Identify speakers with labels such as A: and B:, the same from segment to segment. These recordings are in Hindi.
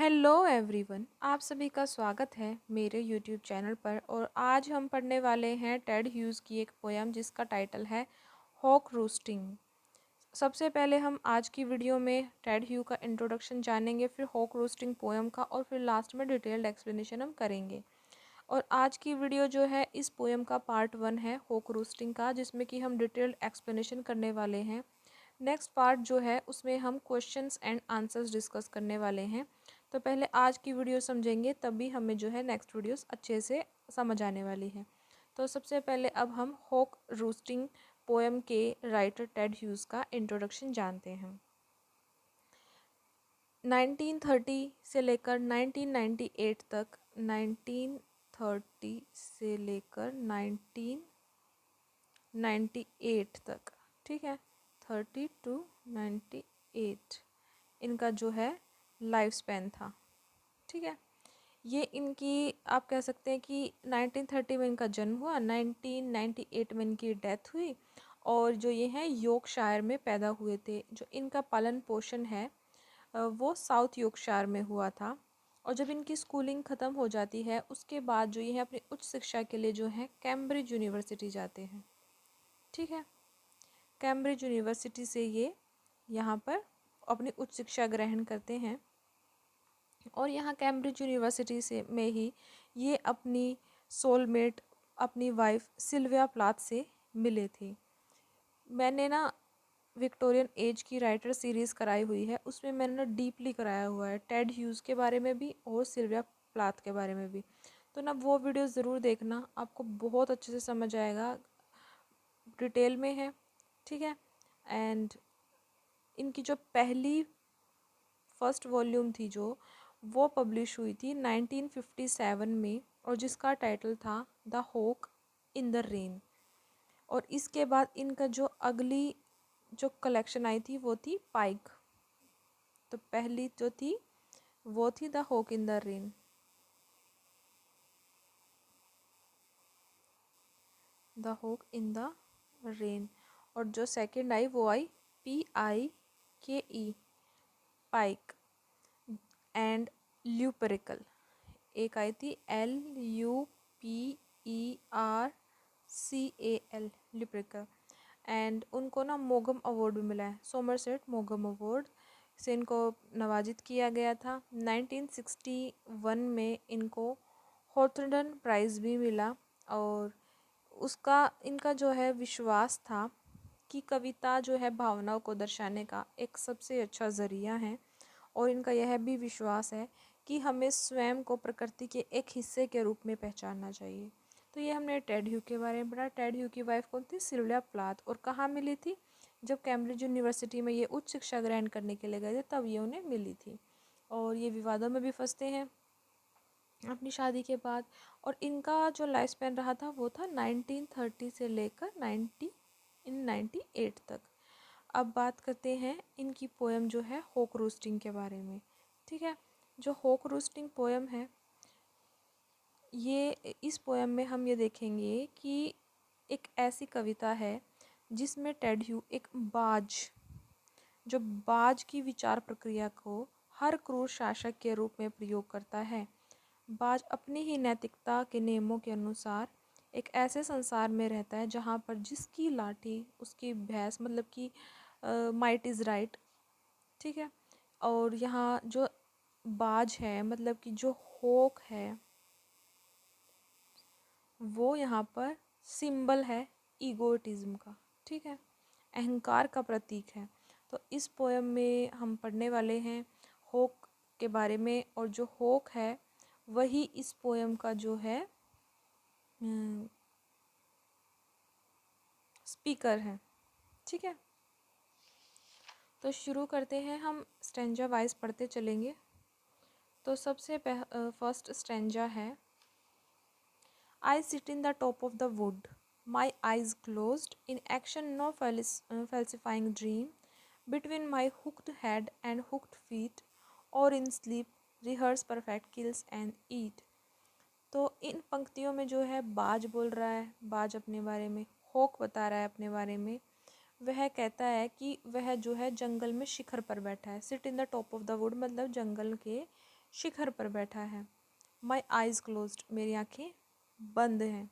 A: हेलो एवरीवन, आप सभी का स्वागत है मेरे यूट्यूब चैनल पर। और आज हम पढ़ने वाले हैं टेड ह्यूज़ की एक पोयम जिसका टाइटल है हॉक रूस्टिंग। सबसे पहले हम आज की वीडियो में टेड ह्यू का इंट्रोडक्शन जानेंगे, फिर हॉक रूस्टिंग पोयम का, और फिर लास्ट में डिटेल्ड एक्सप्लेनेशन हम करेंगे। और आज की वीडियो जो है इस पोयम का पार्ट 1 है हॉक रूस्टिंग का, जिसमें कि हम डिटेल्ड एक्सप्लेनेशन करने वाले हैं। नेक्स्ट पार्ट जो है उसमें हम क्वेश्चंस एंड आंसर्स डिस्कस करने वाले हैं। तो पहले आज की वीडियो समझेंगे, तभी हमें जो है नेक्स्ट वीडियोस अच्छे से समझ आने वाली है। तो सबसे पहले अब हम हॉक रूस्टिंग पोएम के राइटर टेड ह्यूज़ का इंट्रोडक्शन जानते हैं। 1930 से लेकर 1998 तक, 1930 से लेकर 1998 तक, ठीक है, 30 टू 98 इनका जो है लाइफ स्पैन था। ठीक है, ये इनकी आप कह सकते हैं कि 1930 में इनका जन्म हुआ, 1998 में इनकी डेथ हुई। और जो ये हैं यॉर्कशायर में पैदा हुए थे। जो इनका पालन पोषण है वो साउथ यॉर्कशायर में हुआ था। और जब इनकी स्कूलिंग ख़त्म हो जाती है उसके बाद जो ये हैं अपनी उच्च शिक्षा के लिए जो है कैम्ब्रिज यूनिवर्सिटी जाते हैं। ठीक है, कैम्ब्रिज यूनिवर्सिटी से ये यहाँ पर अपनी उच्च शिक्षा ग्रहण करते हैं। और यहाँ कैम्ब्रिज यूनिवर्सिटी से में ही ये अपनी सोलमेट, अपनी वाइफ सिल्विया प्लाथ से मिले थे। मैंने ना विक्टोरियन एज की राइटर सीरीज़ कराई हुई है, उसमें मैंने ना डीपली कराया हुआ है टेड ह्यूज़ के बारे में भी और सिल्विया प्लाथ के बारे में भी। तो ना वो वीडियो ज़रूर देखना, आपको बहुत अच्छे से समझ आएगा, डिटेल में है। ठीक है, एंड इनकी जो पहली फर्स्ट वॉल्यूम थी जो वो पब्लिश हुई थी 1957 में, और जिसका टाइटल था the hawk in the rain. और इसके बाद इनका जो अगली जो कलेक्शन आई थी वो थी पाइक। तो पहली जो थी वो थी the hawk in the rain. The hawk in the rain. और जो सेकंड आई वो आई PIKE, पाइक एंड ल्यूपेरिकल। एक आई थी LUPERCAL, ल्यूपेरिकल। एंड उनको ना मोगम अवार्ड भी मिला है, सोमरसेट मोगम अवार्ड से इनको नवाजित किया गया था। 1961 में इनको हॉथरडन प्राइज़ भी मिला। और उसका इनका जो है विश्वास था कि कविता जो है भावनाओं को दर्शाने का एक सबसे अच्छा ज़रिया है। और इनका यह भी विश्वास है कि हमें स्वयं को प्रकृति के एक हिस्से के रूप में पहचानना चाहिए। तो ये हमने टेड ह्यू के बारे में पढ़ा। टेड ह्यू की वाइफ कौन थी? Sylvia Plath. और कहाँ मिली थी? जब कैम्ब्रिज यूनिवर्सिटी में ये उच्च शिक्षा ग्रहण करने के लिए गए थे तब ये उन्हें मिली थी। और ये विवादों में भी फंसते हैं अपनी शादी के बाद। और इनका जो लाइफ स्पैन रहा था वो था 1930 से लेकर 1998 तक। अब बात करते हैं इनकी पोएम जो है हॉक रोस्टिंग के बारे में। ठीक है, जो हॉक रोस्टिंग पोएम है, ये इस पोएम में हम ये देखेंगे कि एक ऐसी कविता है जिसमें टेड ह्यू एक बाज, जो बाज की विचार प्रक्रिया को हर क्रूर शासक के रूप में प्रयोग करता है। बाज अपनी ही नैतिकता के नियमों के अनुसार एक ऐसे संसार में रहता है जहाँ पर जिसकी लाठी उसकी भैंस, मतलब कि माइट इज़ राइट। ठीक है, और यहाँ जो बाज है, मतलब कि जो होक है, वो यहाँ पर सिंबल है ईगोइटिज्म का। ठीक है, अहंकार का प्रतीक है। तो इस पोएम में हम पढ़ने वाले हैं होक के बारे में। और जो होक है वही इस पोएम का जो है स्पीकर है। ठीक है, तो शुरू करते हैं, हम स्टेंजा वाइज पढ़ते चलेंगे। तो सबसे फर्स्ट स्टेंजा है, I sit in the top of the wood, my eyes closed, in action no falsifying dream, between my hooked head and hooked feet, or in sleep rehearse perfect kills and eat। तो इन पंक्तियों में जो है बाज बोल रहा है, बाज अपने बारे में, होक बता रहा है अपने बारे में। वह कहता है कि वह जो है जंगल में शिखर पर बैठा है। Sit in the top of the wood मतलब जंगल के शिखर पर बैठा है। माई आइज़ क्लोज्ड, मेरी आँखें बंद हैं।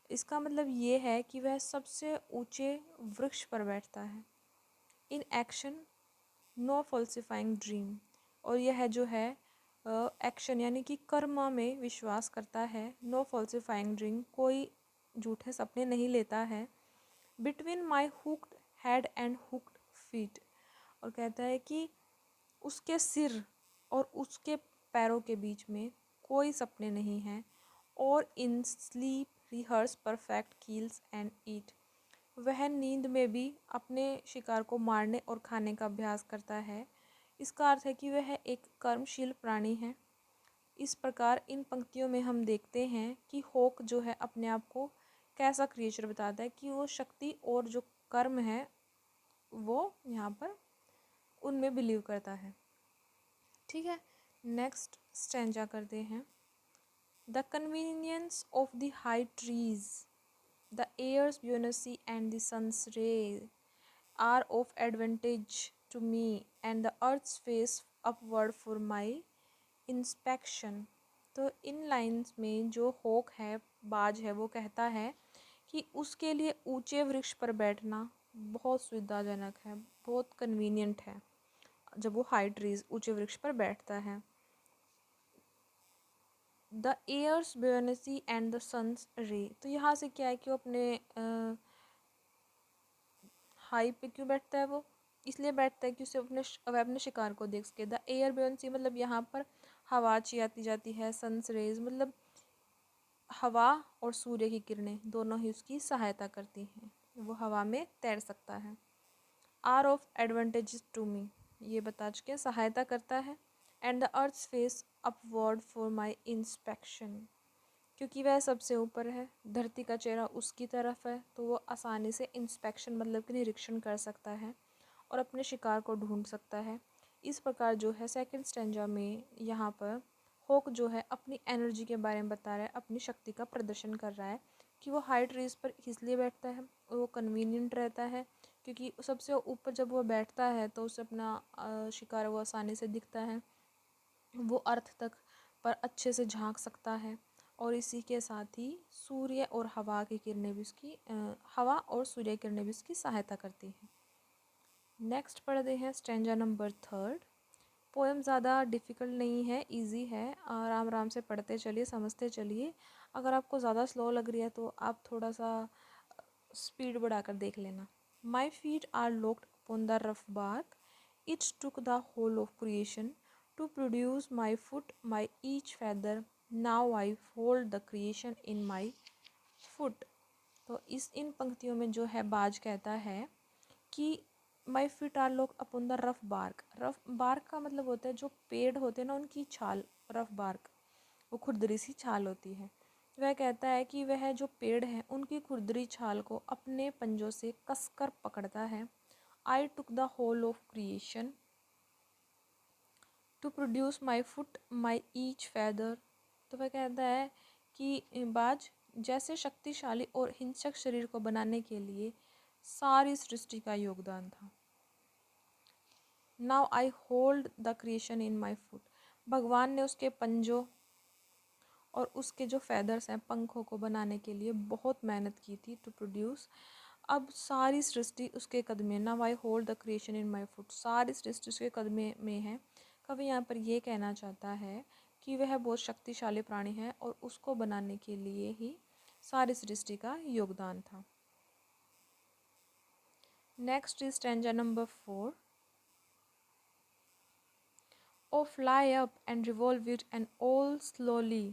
A: इसका मतलब ये है कि वह सबसे ऊंचे वृक्ष पर बैठता है। Inaction no falsifying dream, और यह जो है एक्शन यानी कि कर्म में विश्वास करता है। नो फॉल्सिफाइंग ड्रीम, कोई झूठे सपने नहीं लेता है। Between my hooked head and hooked feet, और कहता है कि उसके सिर और उसके पैरों के बीच में कोई सपने नहीं हैं। और in sleep rehearse perfect kills and eat, वह नींद में भी अपने शिकार को मारने और खाने का अभ्यास करता है। इसका अर्थ है कि वह एक कर्मशील प्राणी है। इस प्रकार इन पंक्तियों में हम देखते हैं कि होक जो है अपने आप को कैसा क्रिएचर बताता है, कि वो शक्ति और जो कर्म है वो यहाँ पर उनमें बिलीव करता है। ठीक है, नेक्स्ट स्टैंजा करते हैं। The convenience of the high trees, the air's buoyancy and the sun's ray are of advantage to me, and the earth's face upward for my inspection। तो इन लाइंस में जो होक है, बाज है, वो कहता है कि उसके लिए ऊंचे वृक्ष पर बैठना बहुत सुविधाजनक है, बहुत कन्वीनियंट है जब वो हाई ट्रीज ऊंचे वृक्ष पर बैठता है। The air's buoyancy and the sun's ray, तो यहाँ से क्या है कि वो अपने हाई पे क्यों बैठता है? वो इसलिए बैठता है कि उसे वह अपने शिकार को देख सके। द एयर buoyancy मतलब यहाँ पर हवा अच्छी आती जाती है। सन्स रेज मतलब हवा और सूर्य की किरणें दोनों ही उसकी सहायता करती हैं, वो हवा में तैर सकता है। Are of advantage to me, ये बता चुके हैं, सहायता करता है। And the earth's face upward for my inspection, क्योंकि वह सबसे ऊपर है, धरती का चेहरा उसकी तरफ है, तो वो आसानी से इंस्पेक्शन मतलब कि निरीक्षण कर सकता है और अपने शिकार को ढूंढ सकता है। इस प्रकार जो है सेकंड स्टेंजा में यहाँ पर होक जो है अपनी एनर्जी के बारे में बता रहा है, अपनी शक्ति का प्रदर्शन कर रहा है कि वो हाई ट्रीज पर इसलिए बैठता है, वो कन्वीनियंट रहता है, क्योंकि सबसे ऊपर जब वो बैठता है तो उसे अपना शिकार वो आसानी से दिखता है, वो अर्थ तक पर अच्छे से झांक सकता है। और इसी के साथ ही सूर्य और हवा की किरणें भी उसकी हवा और सूर्य किरणें भी उसकी सहायता करती हैं। नेक्स्ट पढ़ते हैं स्टेंजा नंबर 3। पोएम ज़्यादा डिफ़िकल्ट नहीं है, इजी है, आराम आराम से पढ़ते चलिए, समझते चलिए। अगर आपको ज़्यादा स्लो लग रही है तो आप थोड़ा सा स्पीड बढ़ाकर देख लेना। My feet are locked upon the rough bark, it took the whole of creation to produce my foot my each feather, now I hold the creation in my foot. तो इन पंक्तियों में जो है बाज कहता है कि my feet are locked upon the rough bark. Rough bark का मतलब होता है जो पेड़ होते हैं ना उनकी छाल, रफ बार्क वो खुरदरी सी छाल होती है। वह कहता है कि वह जो पेड़ हैं उनकी खुरदरी छाल को अपने पंजों से कसकर पकड़ता है। I took the whole of creation to produce my foot my each feather। तो वह कहता है कि बाज जैसे शक्तिशाली और हिंसक शरीर को बनाने के लिए सारी सृष्टि का योगदान था। Now I hold the creation in my foot, भगवान ने उसके पंजों और उसके जो फेदर्स हैं, पंखों को बनाने के लिए बहुत मेहनत की थी, टू प्रोड्यूस। अब सारी सृष्टि उसके कदमे, now I hold the creation in my foot, सारी सृष्टि उसके कदमे में है। कवि यहाँ पर ये कहना चाहता है कि वह बहुत शक्तिशाली प्राणी है और उसको बनाने के लिए ही सारी सृष्टि का योगदान था। Next is stanza number 4। Oh, fly up and revolve it and all slowly.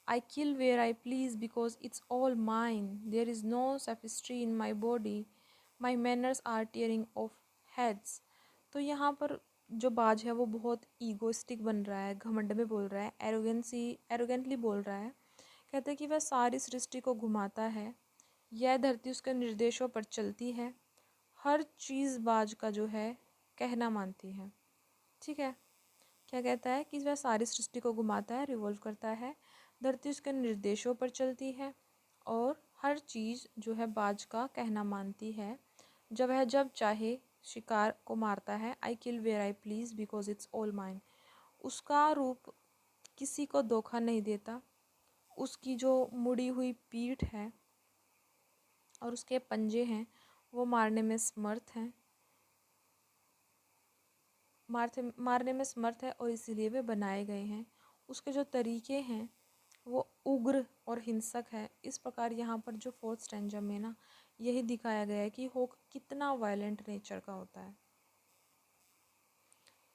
A: I kill where I please because it's all mine. There is no sophistry in my body. My manners are tearing off heads. तो यहाँ पर जो बाज है वो बहुत ईगोइस्टिक बन रहा है, घमंड में बोल रहा है, एरोगेंटली बोल रहा है। कहते हैं कि वह सारी सृष्टि को घुमाता है, यह धरती उसके निर्देशों पर चलती है, हर चीज़ बाज का जो है कहना मानती है। ठीक है, क्या कहता है कि वह सारी सृष्टि को घुमाता है, रिवॉल्व करता है, धरती उसके निर्देशों पर चलती है और हर चीज़ जो है बाज का कहना मानती है। जब चाहे शिकार को मारता है। I kill where I please because it's all mine. उसका रूप किसी को धोखा नहीं देता, उसकी जो मुड़ी हुई पीठ है और उसके पंजे हैं वो मारने में समर्थ हैं, मारने में समर्थ है और इसीलिए वे बनाए गए हैं। उसके जो तरीके हैं वो उग्र और हिंसक है। इस प्रकार यहाँ पर जो फोर्थ स्टैंजा में ना यही दिखाया गया है कि होक कितना वायलेंट नेचर का होता है।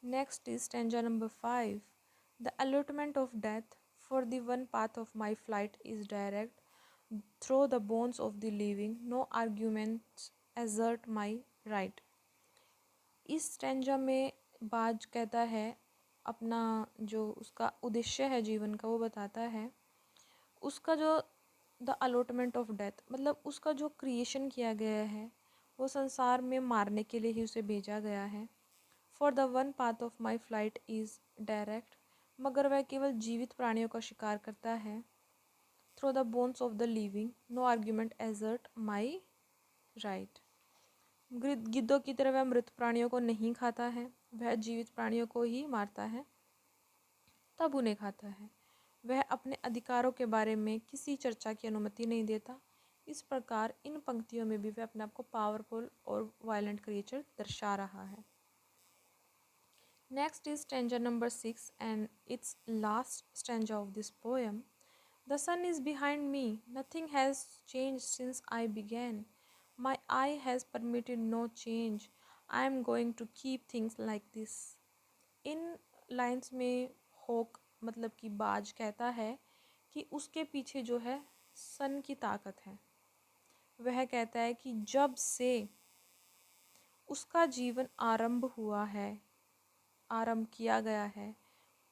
A: Next is stanza number 5। The allotment of death for the one path of my flight is direct through the bones of the living, no arguments assert my right. इस स्टैंजा में बाज कहता है अपना जो उसका उद्देश्य है जीवन का वो बताता है। उसका जो द अलॉटमेंट ऑफ डेथ मतलब उसका जो क्रिएशन किया गया है वो संसार में मारने के लिए ही उसे भेजा गया है। For the one path of my flight is direct, मगर वह केवल जीवित प्राणियों का शिकार करता है। Through the bones of the living, no argument assert my right. गिद्धों की तरह वह मृत प्राणियों को नहीं खाता है, वह जीवित प्राणियों को ही मारता है तब उन्हें खाता है। वह अपने अधिकारों के बारे में किसी चर्चा की अनुमति नहीं देता। इस प्रकार इन पंक्तियों में भी वह अपने आप को पावरफुल और वायलेंट क्रिएचर दर्शा रहा है। Next is stanza number 6 and it's last stanza of this poem. The sun is behind me, nothing has change since I began, my eye has permitted no change, I am going to keep things like this. इन लाइन्स में होक मतलब कि बाज कहता है कि उसके पीछे जो है सन की ताकत है। वह कहता है कि जब से उसका जीवन आरंभ हुआ है, आरंभ किया गया है,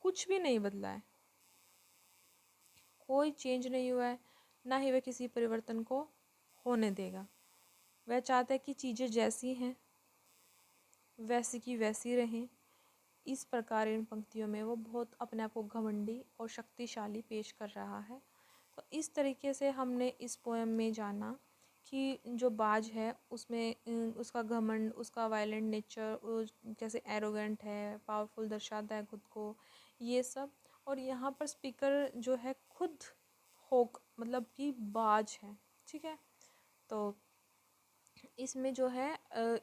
A: कुछ भी नहीं बदला है, कोई चेंज नहीं हुआ है, ना ही वह किसी परिवर्तन को होने देगा। वह चाहता है कि चीज़ें जैसी हैं वैसी की वैसी रहें। इस प्रकार इन पंक्तियों में वो बहुत अपने आप को घमंडी और शक्तिशाली पेश कर रहा है। तो इस तरीके से हमने इस पोएम में जाना कि जो बाज है उसमें उसका घमंड, उसका वायलेंट नेचर, जैसे एरोगेंट है, पावरफुल दर्शाता है खुद को, ये सब। और यहाँ पर स्पीकर जो है खुद होक मतलब कि बाज है। ठीक है, तो इसमें जो है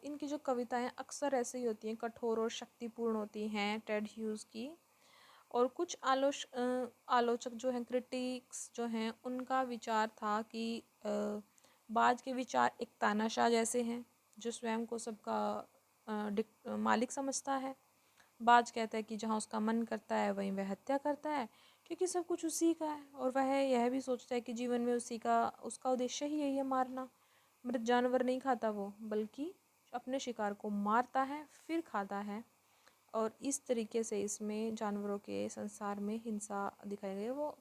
A: इनकी जो कविताएं अक्सर ऐसे ही होती हैं, कठोर और शक्तिपूर्ण होती हैं टेड ह्यूज़ की। और कुछ आलोचक जो हैं, क्रिटिक्स जो हैं, उनका विचार था कि बाज के विचार एक तानाशाह जैसे हैं जो स्वयं को सबका मालिक समझता है। बाज कहता है कि जहाँ उसका मन करता है वहीं वह हत्या करता है, क्योंकि सब कुछ उसी का है और वह यह भी सोचता है कि जीवन में उसका उद्देश्य ही यही है, मारना। मृत जानवर नहीं खाता वो, बल्कि अपने शिकार को मारता है फिर खाता है। और इस तरीके से इसमें जानवरों के संसार में हिंसा दिखाई गई है, वो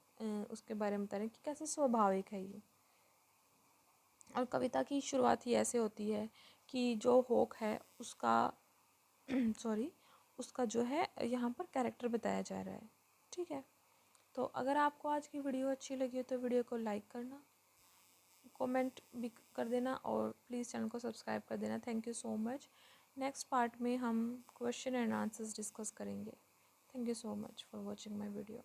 A: उसके बारे में बता रहे हैं कि कैसे स्वाभाविक है ये। और कविता की शुरुआत ही ऐसे होती है कि जो होक है उसका सॉरी उसका जो है यहाँ पर कैरेक्टर बताया जा रहा है। ठीक है, तो अगर आपको आज की वीडियो अच्छी लगी हो तो वीडियो को लाइक करना, कमेंट भी कर देना और प्लीज़ चैनल को सब्सक्राइब कर देना। Thank you so much. Next part में हम क्वेश्चन एंड आंसर्स डिस्कस करेंगे। Thank you so much for watching my video.